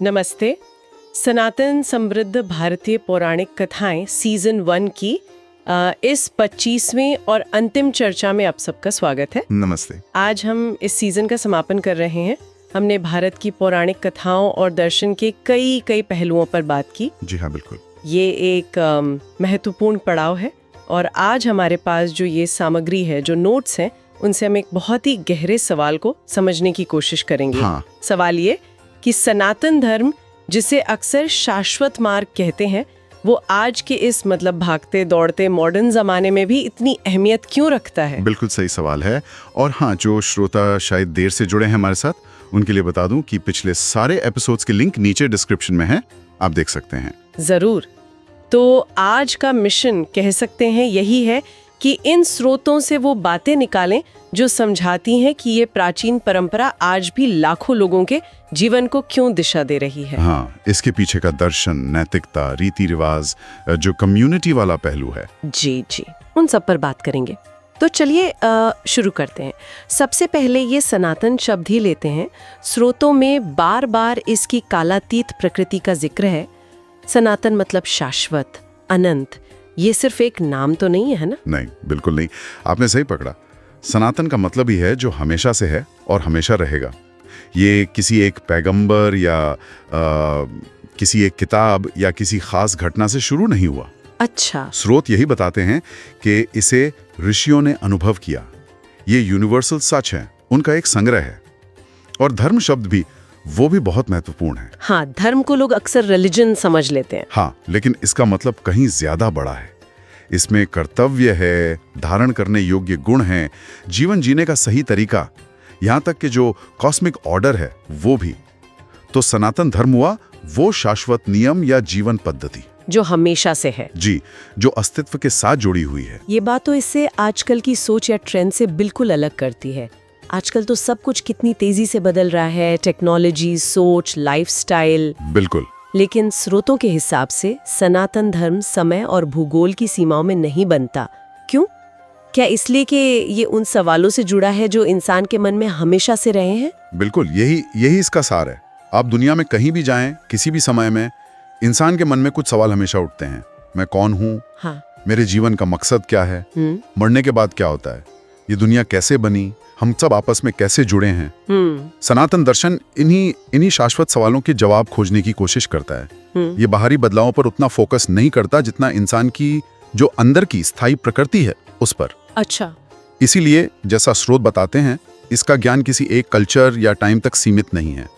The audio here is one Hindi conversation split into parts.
नमस्ते। सनातन समृद्ध भारतीय पौराणिक कथाएं सीजन 1 की इस 25वें और अंतिम चर्चा में आप सबका स्वागत है। नमस्ते। आज हम इस सीजन का समापन कर रहे हैं। हमने भारत की पौराणिक कथाओं और दर्शन के कई पहलुओं पर बात की। जी हाँ, बिल्कुल। ये एक महत्वपूर्ण पड़ाव है और आज हमारे पास जो ये सामग्री है, जो नोट्स हैं, उनसे हम एक बहुत ही गहरे सवाल को समझने की कोशिश करेंगे। हाँ। सवाल ये कि सनातन धर्म, जिसे अक्सर शाश्वत मार्ग कहते हैं, वो आज के इस भागते दौड़ते मॉडर्न जमाने में भी इतनी अहमियत क्यों रखता है? बिल्कुल सही सवाल है। और हाँ, जो श्रोता शायद देर से जुड़े हैं हमारे साथ, उनके लिए बता दूं कि पिछले सारे एपिसोड्स के लिंक नीचे डिस्क्रिप्शन में है, आप देख सकते हैं। जरूर। तो आज का मिशन कह सकते हैं यही है कि इन स्रोतों से वो बातें निकालें जो समझाती हैं कि ये प्राचीन परंपरा आज भी लाखों लोगों के जीवन को क्यों दिशा दे रही है। हाँ, इसके पीछे का दर्शन, नैतिकता, रीति रिवाज, जो कम्युनिटी वाला पहलू है। जी, उन सब पर बात करेंगे। तो चलिए शुरू करते हैं। सबसे पहले ये सनातन शब्द ही लेते हैं। स्रोतों में बार बार इसकी कालातीत प्रकृति का जिक्र है। सनातन मतलब शाश्वत, अनंत। ये सिर्फ एक नाम तो नहीं है ना? नहीं, बिल्कुल नहीं। आपने सही पकड़ा। सनातन का मतलब ही है जो हमेशा से है और हमेशा रहेगा। ये किसी एक पैगंबर या किसी एक किताब या किसी खास घटना से शुरू नहीं हुआ। अच्छा। स्रोत यही बताते हैं कि इसे ऋषियों ने अनुभव किया। ये यूनिवर्सल सच है, उनका एक संग्रह है। और धर्म शब्द भी, वो भी बहुत महत्वपूर्ण है। हाँ, धर्म को लोग अक्सर रिलीजन समझ लेते हैं। हाँ, लेकिन इसका मतलब कहीं ज्यादा बड़ा है। इसमें कर्तव्य है, धारण करने योग्य गुण हैं, जीवन जीने का सही तरीका, यहाँ तक कि जो कॉस्मिक ऑर्डर है वो भी। तो सनातन धर्म हुआ वो शाश्वत नियम या जीवन पद्धति जो हमेशा से है। जी, जो अस्तित्व के साथ जुड़ी हुई है। ये बात तो इससे आजकल की सोच या ट्रेंड से बिल्कुल अलग करती है। आजकल तो सब कुछ कितनी तेजी से बदल रहा है, टेक्नोलॉजी, सोच, लाइफस्टाइल। बिल्कुल। लेकिन स्रोतों के हिसाब से सनातन धर्म समय और भूगोल की सीमाओं में नहीं बनता। क्यों? क्या इसलिए कि ये उन सवालों से जुड़ा है जो इंसान के मन में हमेशा से रहे हैं? बिल्कुल, यही इसका सार है। आप दुनिया में कहीं भी जाएं, किसी भी समय में, इंसान के मन में कुछ सवाल हमेशा उठते हैं। मैं कौन हूँ? हाँ। मेरे जीवन का मकसद क्या है? मरने के बाद क्या होता है? ये दुनिया कैसे बनी? हम सब आपस में कैसे जुड़े हैं? सनातन दर्शन इन्हीं शाश्वत सवालों के जवाब खोजने की कोशिश करता है। ये बाहरी बदलावों पर उतना फोकस नहीं करता जितना इंसान की जो अंदर की स्थायी प्रकृति है उस पर। अच्छा। इसीलिए जैसा स्रोत बताते हैं, इसका ज्ञान किसी एक कल्चर या टाइम तक सीमित नहीं है।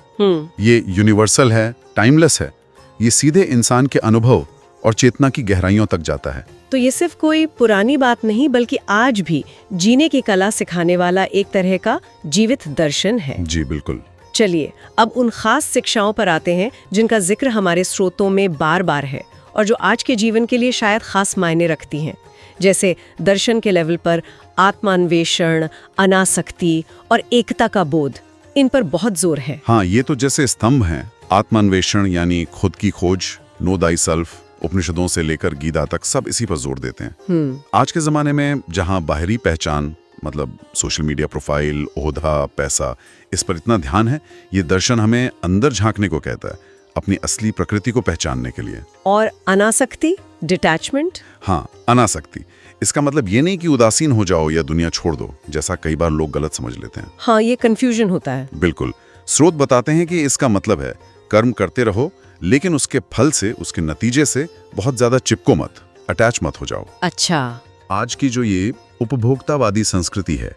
ये यूनिवर्सल है, टाइमलेस है। ये सीधे इंसान के अनुभव और चेतना की गहराइयों तक जाता है। तो ये सिर्फ कोई पुरानी बात नहीं, बल्कि आज भी जीने की कला सिखाने वाला एक तरह का जीवित दर्शन है। जी बिल्कुल। चलिए अब उन खास शिक्षाओं पर आते हैं जिनका जिक्र हमारे स्रोतों में बार बार है और जो आज के जीवन के लिए शायद खास मायने रखती हैं। जैसे दर्शन के लेवल पर आत्मान्वेषण, अनासक्ति और एकता का बोध, इन पर बहुत जोर है। हाँ, ये तो जैसे स्तंभ हैं। आत्मान्वेषण यानी खुद की खोज, नो दाई सेल्फ, उपनिषदों से लेकर गीता तक सब इसी पर जोर देते हैं। आज के जमाने में जहां बाहरी पहचान, मतलब सोशल मीडिया प्रोफाइल, ओहदा, पैसा, इस पर इतना ध्यान है, ये दर्शन हमें अंदर झांकने को कहता है, अपनी असली प्रकृति को पहचानने के लिए। और अनासक्ति, डिटैचमेंट? हाँ, अनासक्ति। इसका मतलब ये नहीं कि उदासीन हो जाओ या दुनिया छोड़ दो, जैसा कई बार लोग गलत समझ लेते हैं। हाँ, ये कंफ्यूजन होता है। बिल्कुल। स्रोत बताते हैं कि इसका मतलब है कर्म करते रहो, लेकिन उसके फल से, उसके नतीजे से बहुत ज्यादा चिपको मत, अटैच मत हो जाओ। अच्छा। आज की जो ये उपभोक्तावादी संस्कृति है,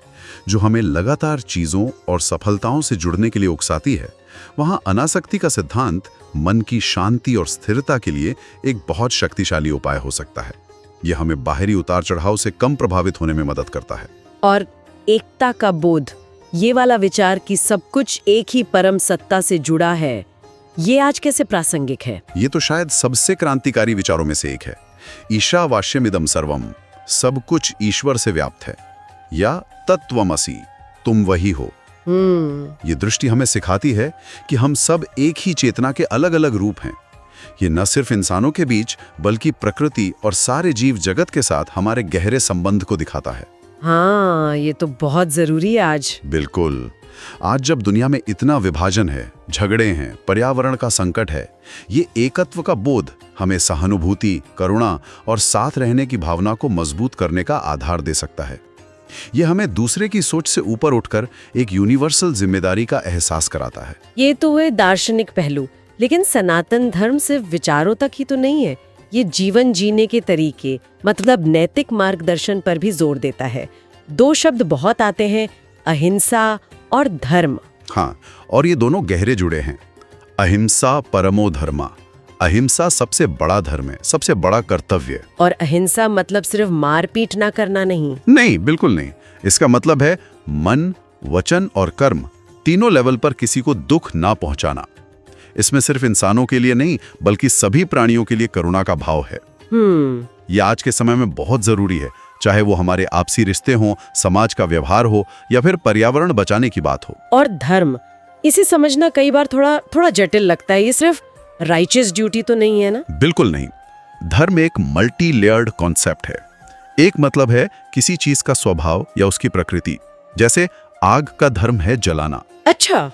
जो हमें लगातार चीजों और सफलताओं से जुड़ने के लिए उकसाती है, वहां अनासक्ति का सिद्धांत मन की शांति और स्थिरता के लिए एक बहुत शक्तिशाली उपाय हो सकता है। यह हमें बाहरी उतार चढ़ाव से कम प्रभावित होने में मदद करता है। और एकता का बोध, ये वाला विचार कि सब कुछ एक ही परम सत्ता से जुड़ा है, ये आज कैसे प्रासंगिक है? ये तो शायद सबसे क्रांतिकारी विचारों में से एक है। ईशावास्यमिदं सर्वम, सब कुछ ईश्वर से व्याप्त है, या तत्वमसि, तुम वही हो। ये दृष्टि हमें सिखाती है कि हम सब एक ही चेतना के अलग अलग रूप हैं। ये न सिर्फ इंसानों के बीच, बल्कि प्रकृति और सारे जीव जगत के साथ हमारे गहरे संबंध को दिखाता है। हाँ, ये तो बहुत जरूरी है आज। बिल्कुल। आज जब दुनिया में इतना विभाजन है, झगड़े हैं, पर्यावरण का संकट है, ये एकत्व का बोध हमें सहानुभूति, करुणा और साथ रहने की भावना को मजबूत करने का आधार दे सकता है। ये हमें दूसरे की सोच से ऊपर उठकर एक यूनिवर्सल जिम्मेदारी का एहसास कराता है। ये तो हुए दार्शनिक पहलू, लेकिन सनातन धर्म सिर्फ विचारों तक ही तो नहीं है, ये जीवन जीने के तरीके मतलब नैतिक मार्गदर्शन पर भी जोर देता है। 2 शब्द बहुत आते हैं, अहिंसा और धर्म। हाँ, और ये दोनों गहरे जुड़े हैं। अहिंसा परमो धर्मा, अहिंसा सबसे बड़ा धर्म है, सबसे बड़ा कर्तव्य। और अहिंसा मतलब सिर्फ मारपीट ना करना नहीं। नहीं, बिल्कुल नहीं। इसका मतलब है मन, वचन और कर्म तीनों लेवल पर किसी को दुख ना पहुंचाना। इसमें सिर्फ इंसानों के लिए नहीं बल्कि सभी प्राणियों के लिए करुणा का भाव है। ये आज के समय में बहुत जरूरी है, चाहे वो हमारे आपसी रिश्ते हों, समाज का व्यवहार हो या फिर पर्यावरण बचाने की बात हो। और धर्म, इसे समझना कई बार थोड़ा जटिल लगता है। ये सिर्फ राइचियस ड्यूटी तो नहीं है ना? बिल्कुल नहीं। धर्म एक मल्टी लेयर्ड कॉन्सेप्ट है। एक मतलब है किसी चीज का स्वभाव या उसकी प्रकृति, जैसे आग का धर्म है जलाना। अच्छा।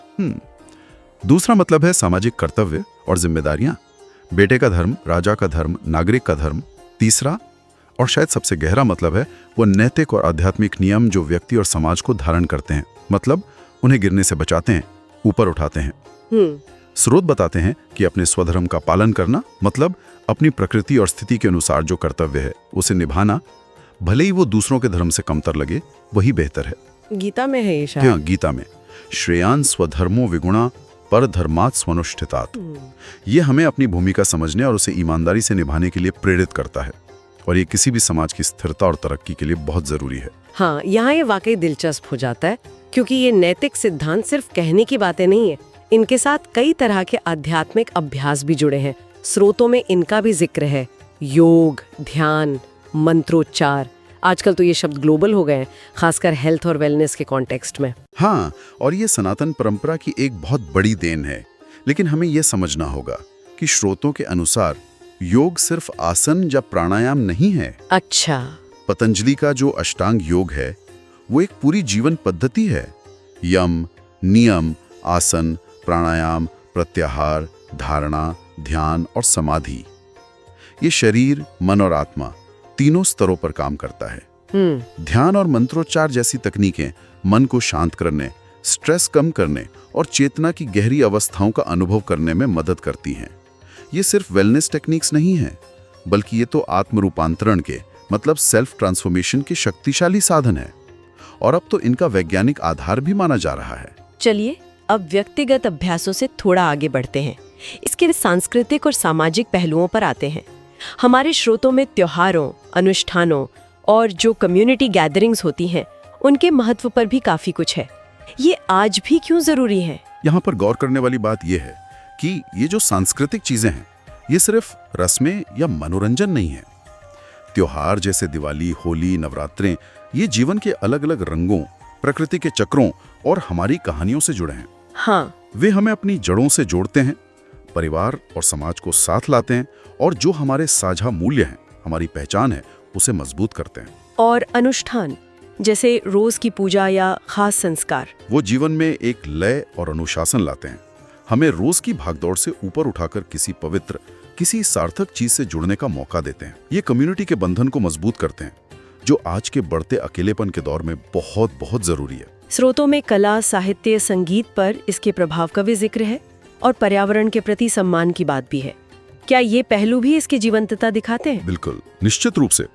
दूसरा मतलब है सामाजिक कर्तव्य और जिम्मेदारियां, बेटे का धर्म, राजा का धर्म, नागरिक का धर्म। तीसरा और शायद सबसे गहरा मतलब है वो नैतिक और आध्यात्मिक नियम जो व्यक्ति और समाज को धारण करते हैं, मतलब उन्हें गिरने से बचाते हैं, ऊपर उठाते हैं। स्रोत बताते हैं कि अपने स्वधर्म का पालन करना मतलब अपनी प्रकृति और स्थिति के अनुसार जो कर्तव्य है उसे निभाना, भले ही वो दूसरों के धर्म से कमतर लगे, वही बेहतर है। गीता में है ये शायद। हाँ, गीता में श्रेयान स्वधर्मो विगुणा पर धर्मात् स्वनुष्ठितात्। ये हमें अपनी भूमिका समझने और उसे ईमानदारी से निभाने के लिए प्रेरित करता है, और ये किसी भी समाज की स्थिरता और तरक्की के लिए बहुत जरूरी है। हाँ, यहाँ ये वाकई दिलचस्प हो जाता है, क्योंकि ये नैतिक सिद्धांत सिर्फ कहने की बातें नहीं है, इनके साथ कई तरह के आध्यात्मिक अभ्यास भी जुड़े हैं। स्रोतों में इनका भी जिक्र है, योग, ध्यान, मंत्रोच्चार। आजकल तो ये शब्द ग्लोबल हो गए हैं, खासकर हेल्थ और वेलनेस के कॉन्टेक्स्ट में। हाँ, और ये सनातन परंपरा की एक बहुत बड़ी देन है। लेकिन हमें यह समझना होगा कि स्रोतों के अनुसार योग सिर्फ आसन या प्राणायाम नहीं है। अच्छा। पतंजलि का जो अष्टांग योग है वो एक पूरी जीवन पद्धति है। यम, नियम, आसन, प्राणायाम, प्रत्याहार, धारणा, ध्यान और समाधि, ये शरीर, मन और आत्मा तीनों स्तरों पर काम करता है। ध्यान और मंत्रोच्चार जैसी तकनीकें मन को शांत करने, स्ट्रेस कम करने और चेतना की गहरी अवस्थाओं का अनुभव करने में मदद करती हैं। ये सिर्फ वेलनेस टेक्निक्स नहीं है, बल्कि ये तो आत्म रूपांतरण के मतलब सेल्फ ट्रांसफॉर्मेशन के शक्तिशाली साधन है, और अब तो इनका वैज्ञानिक आधार भी माना जा रहा है। चलिए अब व्यक्तिगत अभ्यासों से थोड़ा आगे बढ़ते हैं, इसके सांस्कृतिक और सामाजिक पहलुओं पर आते हैं। हमारे स्रोतों में त्योहारों, अनुष्ठानों और जो कम्युनिटी गैदरिंग्स होती हैं, उनके महत्व पर भी काफी कुछ है। ये आज भी क्यों जरूरी है? यहाँ पर गौर करने वाली बात यह है कि ये जो सांस्कृतिक चीजें हैं, ये सिर्फ रस्में या मनोरंजन नहीं है। त्योहार जैसे दिवाली, होली, नवरात्रें, ये जीवन के अलग अलग रंगों, प्रकृति के चक्रों और हमारी कहानियों से जुड़े हैं। हाँ, वे हमें अपनी जड़ों से जोड़ते हैं, परिवार और समाज को साथ लाते हैं, और जो हमारे साझा मूल्य हैं, हमारी पहचान है, उसे मजबूत करते हैं। और अनुष्ठान जैसे रोज की पूजा या खास संस्कार, वो जीवन में एक लय और अनुशासन लाते हैं, हमें रोज की भागदौड़ से ऊपर उठाकर किसी पवित्र, किसी सार्थक चीज से जुड़ने का मौका देते हैं। ये कम्युनिटी के बंधन को मजबूत करते हैं, जो आज के बढ़ते अकेलेपन के दौर में बहुत बहुत जरूरी है। स्रोतों में कला, साहित्य, संगीत पर इसके प्रभाव का भी जिक्र है, और पर्यावरण के प्रति सम्मान की बात भी है। क्या ये पहलू भी इसकी जीवंतता दिखाते हैं? बिल्कुल, निश्चित रूप से।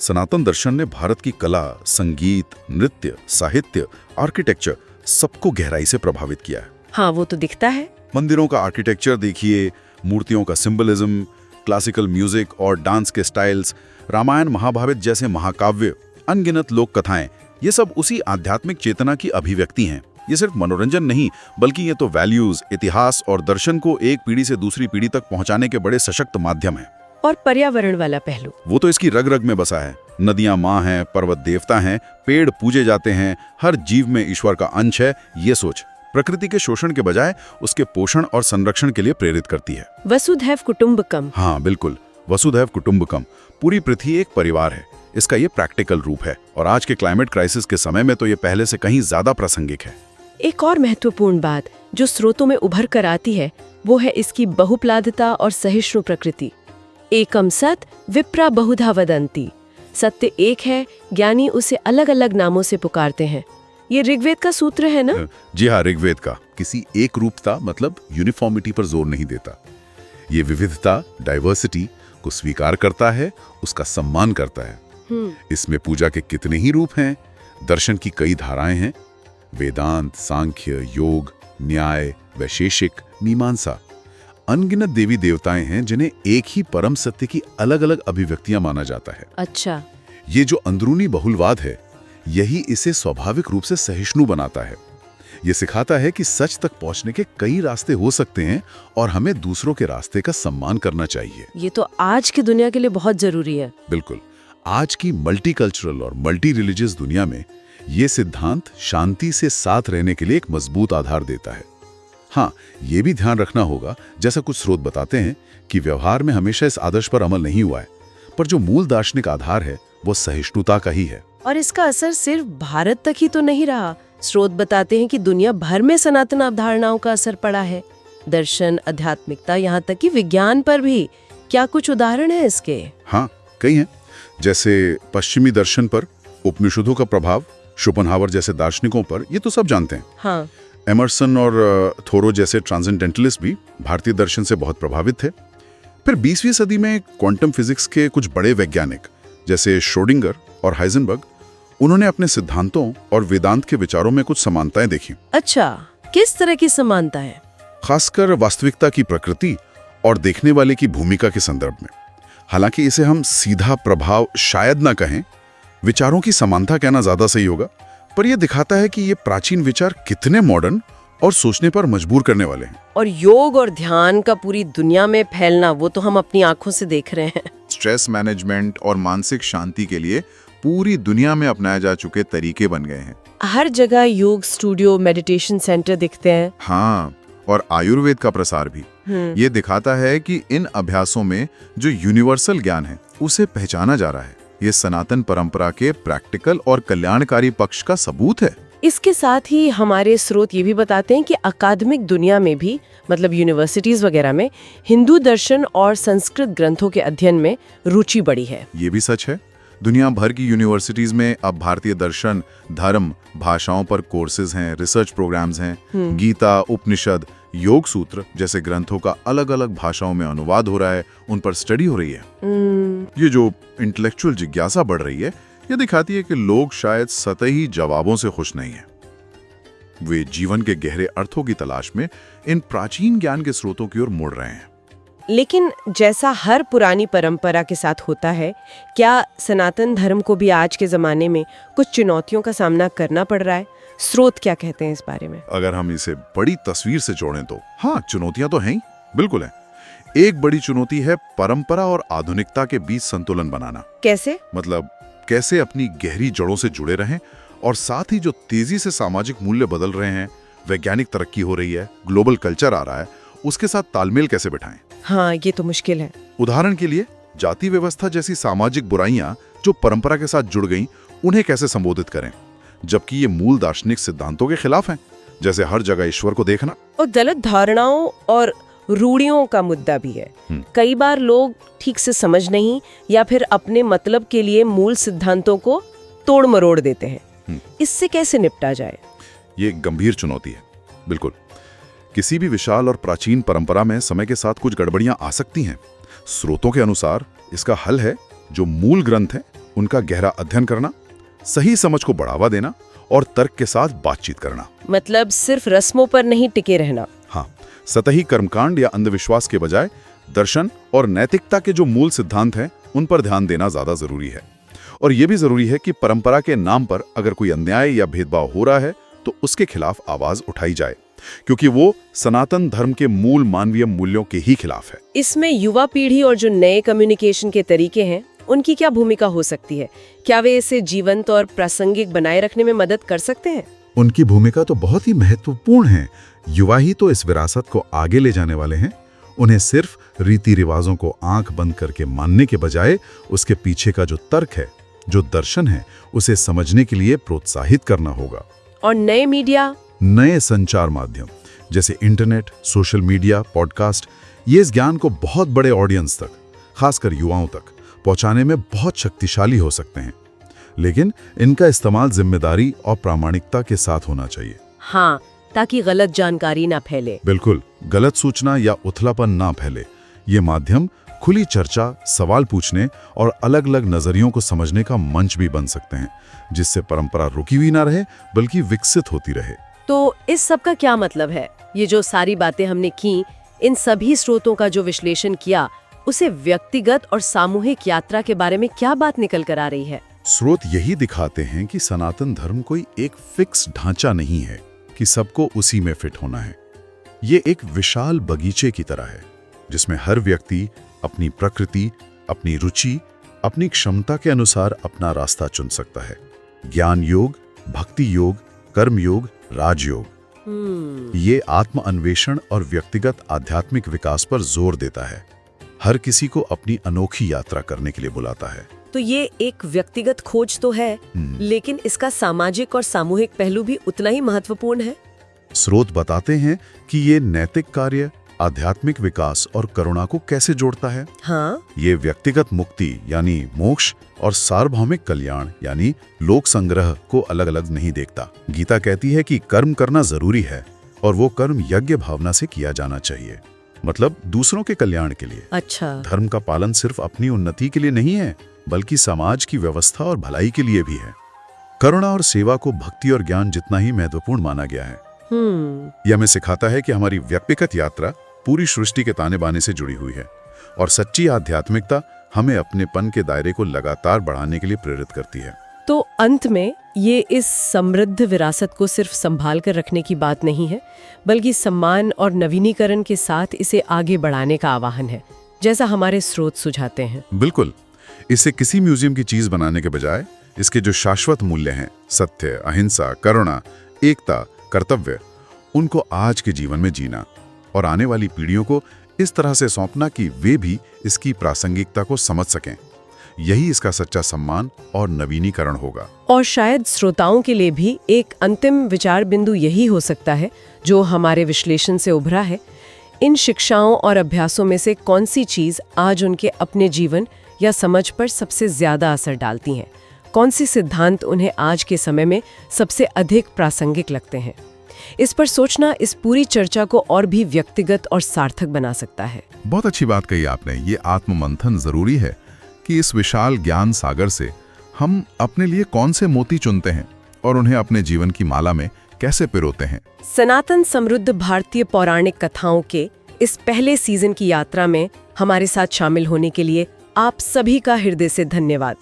सनातन दर्शन ने भारत की कला, संगीत, नृत्य, साहित्य, आर्किटेक्चर सबको गहराई से प्रभावित किया है। हाँ, वो तो दिखता है। मंदिरों का आर्किटेक्चर देखिए, मूर्तियों का सिंबलिज्म, क्लासिकल म्यूजिक और डांस के स्टाइल्स, रामायण, महाभारत जैसे महाकाव्य, अनगिनत लोक कथाएं, ये सब उसी आध्यात्मिक चेतना की अभिव्यक्ति हैं। ये सिर्फ मनोरंजन नहीं, बल्कि ये तो वैल्यूज, इतिहास और दर्शन को एक पीढ़ी से दूसरी पीढ़ी तक पहुंचाने के बड़े सशक्त माध्यम हैं। और पर्यावरण वाला पहलू, वो तो इसकी रग रग में बसा है। नदियां माँ हैं, पर्वत देवता हैं, पेड़ पूजे जाते हैं, हर जीव में ईश्वर का अंश है। ये सोच प्रकृति के शोषण के बजाय उसके पोषण और संरक्षण के लिए प्रेरित करती है। वसुधैव कुटुंबकम। हाँ बिल्कुल, वसुधैव कुटुंबकम। पूरी पृथ्वी एक परिवार है, इसका ये प्रैक्टिकल रूप है, और आज के क्लाइमेट क्राइसिस के समय में तो ये पहले से कहीं ज्यादा प्रासंगिक है। एक और महत्वपूर्ण बात जो स्रोतों में उभर कर आती है वो है इसकी बहुप्लादता और सहिष्णु प्रकृति। एकम सत विप्रा बहुधा वदंती। सत्य एक है, ज्ञानी उसे अलग अलग नामों से पुकारते हैं। ये ऋग्वेद का सूत्र है ना? जी हाँ, ऋग्वेद का। किसी एक रूपता मतलब यूनिफॉर्मिटी पर जोर नहीं देता। ये विविधता, डाइवर्सिटी को स्वीकार करता है, उसका सम्मान करता है। इसमें पूजा के कितने ही रूप हैं, दर्शन की कई धाराएं हैं, वेदांत, सांख्य, योग, न्याय, वैशेषिक, मीमांसा। अनगिनत देवी देवताएं हैं जिन्हें एक ही परम सत्य की अलग अलग अभिव्यक्तियां माना जाता है। अच्छा। ये जो अंदरूनी बहुलवाद है, यही इसे स्वाभाविक रूप से सहिष्णु बनाता है। ये सिखाता है कि सच तक पहुंचने के कई रास्ते हो सकते हैं और हमें दूसरों के रास्ते का सम्मान करना चाहिए। ये तो आज की दुनिया के लिए बहुत जरूरी है। बिल्कुल। आज की मल्टीकल्चरल और मल्टी रिलीजियस दुनिया में ये सिद्धांत शांति से साथ रहने के लिए एक मजबूत आधार देता है। हाँ, ये भी ध्यान रखना होगा, जैसा कुछ स्रोत बताते हैं, कि व्यवहार में हमेशा इस आदर्श पर अमल नहीं हुआ है, पर जो मूल दार्शनिक आधार है वो सहिष्णुता का ही है। और इसका असर सिर्फ भारत तक ही तो नहीं रहा। स्रोत बताते हैं कि दुनिया भर में सनातन अवधारणाओं का असर पड़ा है। दर्शन, आध्यात्मिकता, यहाँ तक कि विज्ञान पर भी। क्या कुछ उदाहरण है इसके? हाँ, कई हैं। जैसे पश्चिमी दर्शन पर उपनिषदों का प्रभाव, शोपेनहावर जैसे दार्शनिकों पर, ये तो सब जानते हैं। हाँ। एमर्सन और थोरो जैसे ट्रांसेंडेंटलिस्ट भी भारतीय दर्शन से बहुत प्रभावित थे। फिर 20वीं सदी में क्वांटम फिजिक्स के कुछ बड़े वैज्ञानिक जैसे श्रोडिंगर और हाइजेनबर्ग, उन्होंने अपने सिद्धांतों और वेदांत के विचारों में कुछ समानताएं देखी। अच्छा, किस तरह की समानताएं? खासकर वास्तविकता की प्रकृति और देखने वाले की भूमिका के संदर्भ में। हालांकि इसे हम सीधा प्रभाव शायद ना कहें, विचारों की समानता कहना ज्यादा सही होगा, पर यह दिखाता है कि ये प्राचीन विचार कितने मॉडर्न और सोचने पर मजबूर करने वाले हैं। और योग और ध्यान का पूरी दुनिया में फैलना, वो तो हम अपनी आंखों से देख रहे हैं। स्ट्रेस मैनेजमेंट और मानसिक शांति के लिए पूरी दुनिया में अपनाए जा चुके तरीके बन गए हैं। हर जगह योग स्टूडियो, मेडिटेशन सेंटर दिखते हैं। हाँ, और आयुर्वेद का प्रसार भी। ये दिखाता है कि इन अभ्यासों में जो यूनिवर्सल ज्ञान है उसे पहचाना जा रहा है। ये सनातन परंपरा के प्रैक्टिकल और कल्याणकारी पक्ष का सबूत है। इसके साथ ही हमारे स्रोत ये भी बताते हैं कि अकादमिक दुनिया में भी, मतलब यूनिवर्सिटीज वगैरह में, हिंदू दर्शन और संस्कृत ग्रंथों के अध्ययन में रुचि बढ़ी है। ये भी सच है। दुनिया भर की यूनिवर्सिटीज में अब भारतीय दर्शन, धर्म, भाषाओं पर कोर्सेज हैं, रिसर्च प्रोग्राम्स हैं। गीता, उपनिषद, योग सूत्र जैसे ग्रंथों का अलग अलग भाषाओं में अनुवाद हो रहा है, उन पर स्टडी हो रही है। ये जो इंटेलेक्चुअल जिज्ञासा बढ़ रही है, ये दिखाती है कि लोग शायद सतही जवाबों से खुश नहीं हैं। वे जीवन के गहरे अर्थों की तलाश में इन प्राचीन ज्ञान के स्रोतों की ओर मुड़ रहे हैं। लेकिन जैसा हर पुरानी परंपरा के साथ होता है, क्या सनातन धर्म को भी आज के जमाने में कुछ चुनौतियों का सामना करना पड़ रहा है? स्रोत क्या कहते हैं इस बारे में? अगर हम इसे बड़ी तस्वीर से जोड़ें तो हाँ, चुनौतियां तो हैं ही, बिल्कुल है। एक बड़ी चुनौती है परंपरा और आधुनिकता के बीच संतुलन बनाना। कैसे? मतलब कैसे अपनी गहरी जड़ों से जुड़े रहें और साथ ही जो तेजी से सामाजिक मूल्य बदल रहे हैं, वैज्ञानिक तरक्की हो रही है, ग्लोबल कल्चर आ रहा है, उसके साथ तालमेल कैसे बिठाएं? हाँ, ये तो मुश्किल है। उदाहरण के लिए जाति व्यवस्था जैसी सामाजिक बुराइयां जो परंपरा के साथ जुड़ गईं, उन्हें कैसे संबोधित करें, जबकि ये मूल दार्शनिक सिद्धांतों के खिलाफ हैं, जैसे हर जगह ईश्वर को देखना। और गलत धारणाओं और रूढ़ियों का मुद्दा भी है। कई बार लोग ठीक से समझ नहीं या फिर अपने मतलब के लिए मूल सिद्धांतों को तोड़ मरोड़ देते हैं। इससे कैसे निपटा जाए? ये एक गंभीर चुनौती है। बिल्कुल, किसी भी विशाल और प्राचीन परंपरा में समय के साथ कुछ गड़बड़ियां आ सकती हैं। स्रोतों के अनुसार इसका हल है जो मूल ग्रंथ हैं उनका गहरा अध्ययन करना, सही समझ को बढ़ावा देना और तर्क के साथ बातचीत करना। मतलब सिर्फ रस्मों पर नहीं टिके रहना। हाँ, सतही कर्मकांड या अंधविश्वास के बजाय दर्शन और नैतिकता के जो मूल सिद्धांत हैं उन पर ध्यान देना ज्यादा जरूरी है। और यह भी जरूरी है कि परंपरा के नाम पर अगर कोई अन्याय या भेदभाव हो रहा है तो उसके खिलाफ आवाज उठाई जाए, क्योंकि वो सनातन धर्म के मूल मानवीय मूल्यों के ही खिलाफ है। इसमें युवा पीढ़ी और जो नए कम्युनिकेशन के तरीके हैं, उनकी क्या भूमिका हो सकती है? क्या वे इसे जीवंत और प्रासंगिक बनाए रखने में मदद कर सकते हैं? उनकी भूमिका तो बहुत ही महत्वपूर्ण है। युवा ही तो इस विरासत को आगे ले जाने वाले हैं। उन्हें सिर्फ रीति रिवाजों को आंख बंद करके मानने के बजाय उसके पीछे का जो तर्क है, जो दर्शन है, उसे समझने के लिए प्रोत्साहित करना होगा। और नए मीडिया, नए संचार माध्यम जैसे इंटरनेट, सोशल मीडिया, पॉडकास्ट, ये इस ज्ञान को बहुत बड़े ऑडियंस तक, खासकर युवाओं तक पहुंचाने में बहुत शक्तिशाली हो सकते हैं। लेकिन इनका इस्तेमाल जिम्मेदारी और प्रामाणिकता के साथ होना चाहिए। हाँ, ताकि गलत जानकारी ना फैले। बिल्कुल, गलत सूचना या उथलापन ना फैले। ये माध्यम खुली चर्चा, सवाल पूछने और अलग अलग नजरियों को समझने का मंच भी बन सकते हैं, जिससे परंपरा रुकी हुई ना रहे बल्कि विकसित होती रहे। तो इस सब का क्या मतलब है? ये जो सारी बातें हमने की, इन सभी स्रोतों का जो विश्लेषण किया, उसे व्यक्तिगत और सामूहिक यात्रा के बारे में क्या बात निकल कर आ रही है? स्रोत यही दिखाते हैं कि सनातन धर्म कोई एक फिक्स ढांचा नहीं है कि सबको उसी में फिट होना है। ये एक विशाल बगीचे की तरह है, जिसमें हर व्यक्ति अपनी प्रकृति, अपनी रुचि, अपनी क्षमता के अनुसार अपना रास्ता चुन सकता है। ज्ञान योग, भक्ति योग, कर्म योग, राजयोग, ये आत्म अन्वेषण और व्यक्तिगत आध्यात्मिक विकास पर जोर देता है। हर किसी को अपनी अनोखी यात्रा करने के लिए बुलाता है। तो ये एक व्यक्तिगत खोज तो है, लेकिन इसका सामाजिक और सामूहिक पहलू भी उतना ही महत्वपूर्ण है। स्रोत बताते हैं कि ये नैतिक कार्य, आध्यात्मिक विकास और करुणा को कैसे जोड़ता है। हाँ, ये व्यक्तिगत मुक्ति यानी मोक्ष और सार्वभौमिक कल्याण यानी लोक संग्रह को अलग अलग नहीं देखता। गीता कहती है कि कर्म करना जरूरी है और वो कर्म यज्ञ भावना से किया जाना चाहिए, मतलब दूसरों के कल्याण के लिए। अच्छा। धर्म का पालन सिर्फ अपनी उन्नति के लिए नहीं है, बल्कि समाज की व्यवस्था और भलाई के लिए भी है। करुणा और सेवा को भक्ति और ज्ञान जितना ही महत्वपूर्ण माना गया है। यह हमें सिखाता है कि हमारी व्यक्तिगत यात्रा पूरी सृष्टि के ताने बाने से जुड़ी हुई है और सच्ची आध्यात्मिकता हमें अपनेपन के दायरे को लगातार बढ़ाने के लिए प्रेरित करती है। तो अंत में ये इस समृद्ध विरासत को सिर्फ संभाल कर रखने की बात नहीं है, बल्कि सम्मान और नवीनीकरण के साथ इसे आगे बढ़ाने का आह्वान है, जैसा हमारे स्रोत सुझाते हैं। बिल्कुल, इसे किसी म्यूजियम की चीज बनाने के बजाय इसके जो शाश्वत मूल्य हैं, सत्य, अहिंसा, करुणा, एकता, कर्तव्य, उनको आज के जीवन में जीना और आने वाली पीढ़ियों को इस तरह से सौंपना कि वे भी इसकी प्रासंगिकता को समझ सकें। यही इसका सच्चा सम्मान और नवीनीकरण होगा। और शायद श्रोताओं के लिए भी एक अंतिम विचार बिंदु यही हो सकता है जो हमारे विश्लेषण से उभरा है। इन शिक्षाओं और अभ्यासों में से कौन सी चीज आज उनके अपने जीवन या समझ पर सबसे ज्यादा असर डालती हैं? कौन सी सिद्धांत उन्हें आज के समय में सबसे अधिक प्रासंगिक लगते हैं? इस पर सोचना इस पूरी चर्चा को और भी व्यक्तिगत और सार्थक बना सकता है। बहुत अच्छी बात कही आपने। ये आत्ममंथन जरूरी है कि इस विशाल ज्ञान सागर से हम अपने लिए कौन से मोती चुनते हैं और उन्हें अपने जीवन की माला में कैसे पिरोते हैं। सनातन समृद्ध भारतीय पौराणिक कथाओं के इस पहले सीजन की यात्रा में हमारे साथ शामिल होने के लिए आप सभी का हृदय से धन्यवाद।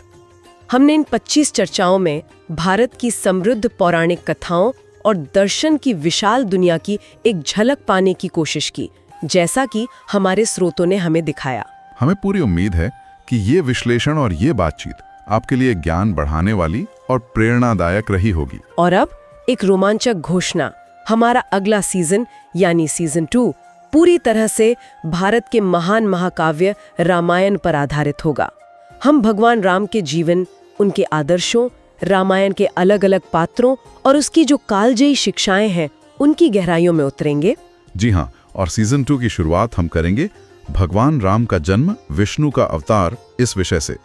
हमने इन 25 चर्चाओं में भारत की समृद्ध पौराणिक कथाओं और दर्शन की विशाल दुनिया की एक झलक पाने की कोशिश की, जैसा कि हमारे स्रोतों ने हमें दिखाया। हमें पूरी उम्मीद है कि ये विश्लेषण और ये बातचीत आपके लिए ज्ञान बढ़ाने वाली और प्रेरणादायक रही होगी। और अब एक रोमांचक घोषणा, हमारा अगला सीजन यानी सीजन 2 पूरी तरह से भारत के महान महाकाव्य रामायण पर आधारित होगा। हम भगवान राम के जीवन, उनके आदर्शों, रामायण के अलग अलग पात्रों और उसकी जो कालजयी शिक्षाएं हैं, उनकी गहराइयों में उतरेंगे। जी हाँ, और सीजन 2 की शुरुआत हम करेंगे भगवान राम का जन्म, विष्णु का अवतार इस विषय से।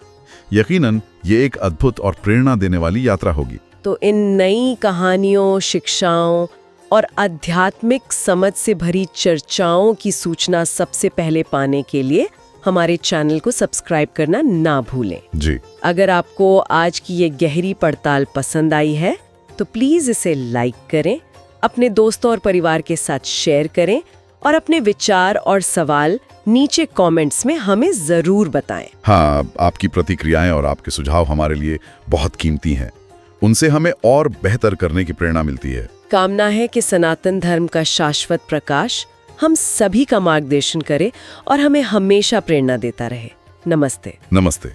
यकीनन ये एक अद्भुत और प्रेरणा देने वाली यात्रा होगी। तो इन नई कहानियों, शिक्षाओं और आध्यात्मिक समझ से भरी चर्चाओं की सूचना सबसे पहले पाने के लिए हमारे चैनल को सब्सक्राइब करना ना भूलें। जी। अगर आपको आज की ये गहरी पड़ताल पसंद आई है तो प्लीज इसे लाइक करें, अपने दोस्तों और परिवार के साथ शेयर करें और अपने विचार और सवाल नीचे कमेंट्स में हमें जरूर बताएं। हाँ, आपकी प्रतिक्रियाएं और आपके सुझाव हमारे लिए बहुत कीमती हैं। उनसे हमें और बेहतर करने की प्रेरणा मिलती है। कामना है कि सनातन धर्म का शाश्वत प्रकाश हम सभी का मार्गदर्शन करे और हमें हमेशा प्रेरणा देता रहे। नमस्ते। नमस्ते।